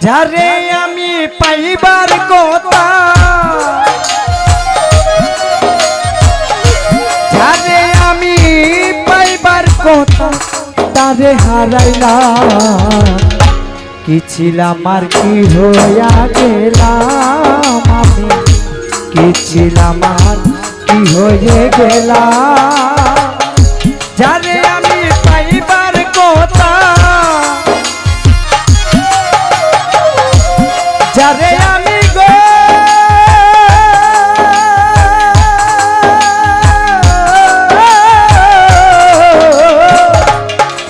যারে আমি পাইবার কথা, যারে আমি পাইবার কথা তারে হারাইলাম। কি ছিলাম আর কি হইয়া গেলাম আমি, কি ছিলাম আর কি হয়ে গেলাম। যারে আমি পাইবার কথা, যারে আমি গো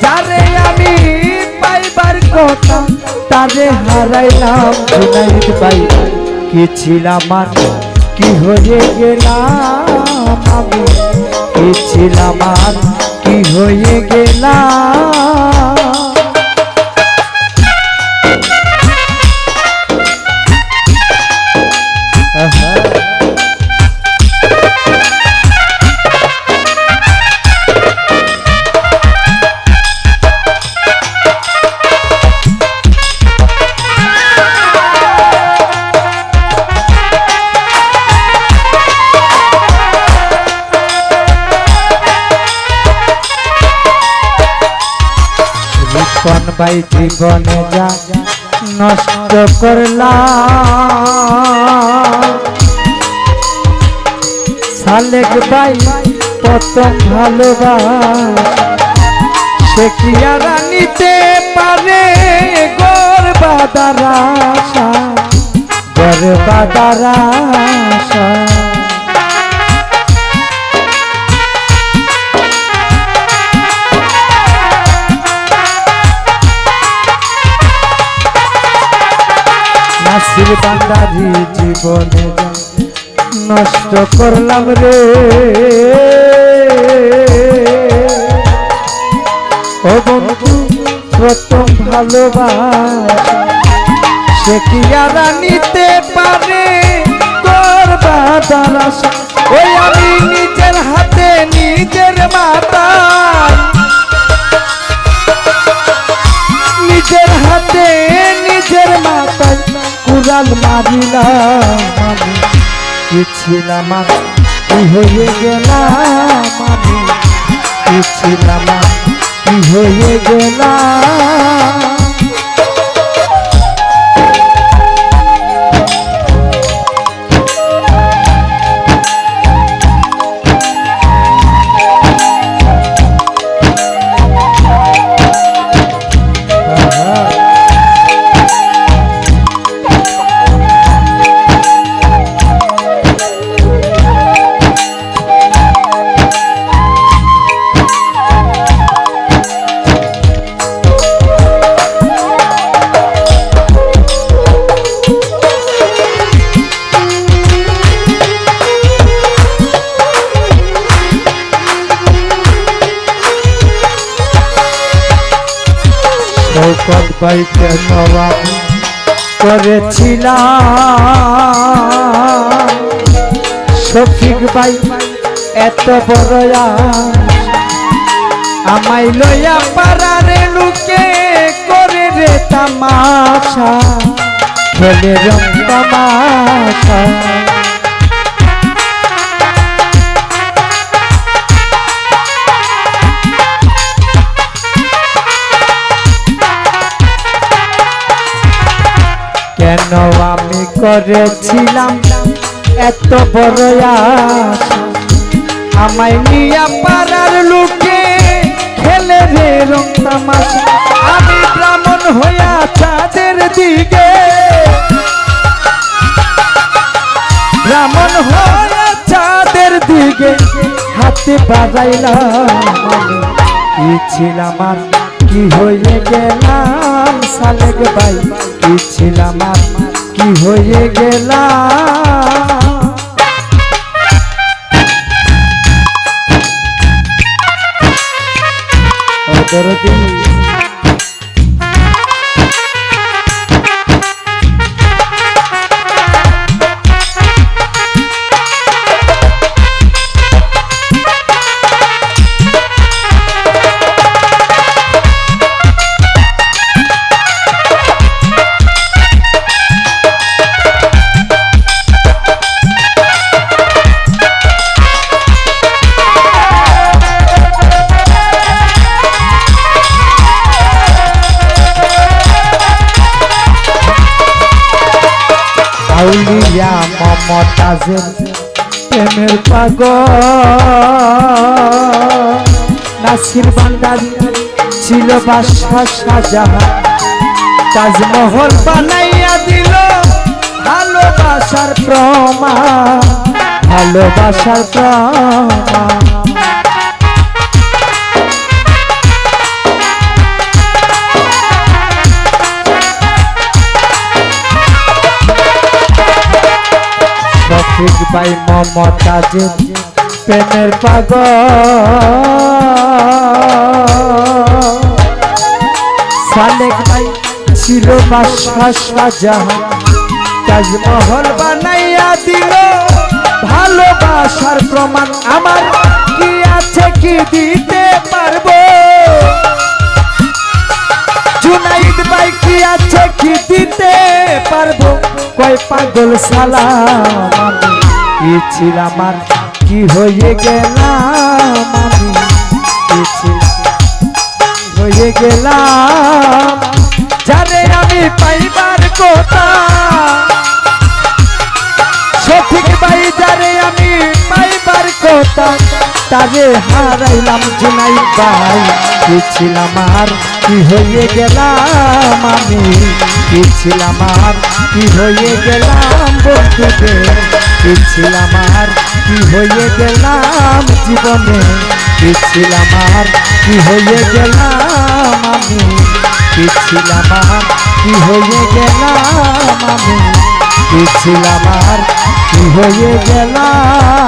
যারে আমি পাইবার কথা তারে হারাইলাম। জুনাইদ ভাই কি ছিলাম আর কি হয়ে গেলাম আমি, কি ছিলাম আর কি হয়ে গেলাম। কোন ভাই জীবনে যা নষ্ট করলাম, সালেক ভাই প্রথম ভালোবাসা সে কি আর নিতে পারে গর্বাদার আশা, গর্বাদার আশা। নাসির বান্দারি জীবনে নষ্ট করলাম রে, ও বন্ধু প্রথম ভালোবাসা সে কি আর নিতে পারে গর্বাদার আশা। ওই আমি নিজের হাতে নিজের মাথায়, নিজের হাতে নিজের মাথায় কুড়াল মারিলাম আমি। কি ছিলাম আর কি হয়ে গেলাম আমি, কি ছিলাম আর কি হয়ে গেলাম। শৌকত ভাই কেন আমি করেছিলাম, শফিক ভাই এত বড় আমায় লইয়া পাড়ারে লুকে করে রে তামাশা, খেলে রং তামাশা। কেন আমি করেছিলাম এত বড় আশা, আমায় নিয়া পাড়ার লোকে খেলে রে রং তামাশা। আমি ব্রাহ্মণ হইয়া চাঁদের দিকে, ব্রাহ্মণ হইয়া চাঁদের দিকে হাতে বাজাইলাম। কি ছিলাম আর কি হয়ে গেলাম সালেক ভাই, কি ছিলাম আর কি হয়ে গেলাম। দরদি বলিয়া মমতাজের প্রেমের পাগল নাসির ভান্ডারী ছিল বাদশা শাহজাহান তাজমহল বানাইয়া দিল ভালোবাসার প্রমাণ ভালোবাসার প্রমাণ শফিক ভাই মমতাজের প্রেমের পাগল সালেক ভাই ছিল বাদশা শাহজাহান তাজমহল বানাইয়া দিল ভালোবাসার প্রমাণ আমার কি আছে কি দিতে পারবো জুনাইদ ভাই কি আছে কি দিতে পারবো কয় পাগল সালাম আমি কি ছিলাম আর কি হয়ে গেলাম আমি কি ছিলাম হয়ে গেলাম জানে আমি পাইবার কথা সঠিক ভাই যারে আমি পাইবার কথা তারে হারাইলাম জুনাইদ ভাই কি ছিলাম আর কি হয়ে গেলাম আমি কি ছিলাম আর কি হয়ে গেলাম বন্ধুদের কি ছিলাম আর কি হয়ে গেলাম জীবনে কি ছিলাম আর কি হয়ে গেলাম আমি কি ছিলাম আর কি হয়ে গেলাম আমি কি ছিলাম আর কি হয়ে গেলাম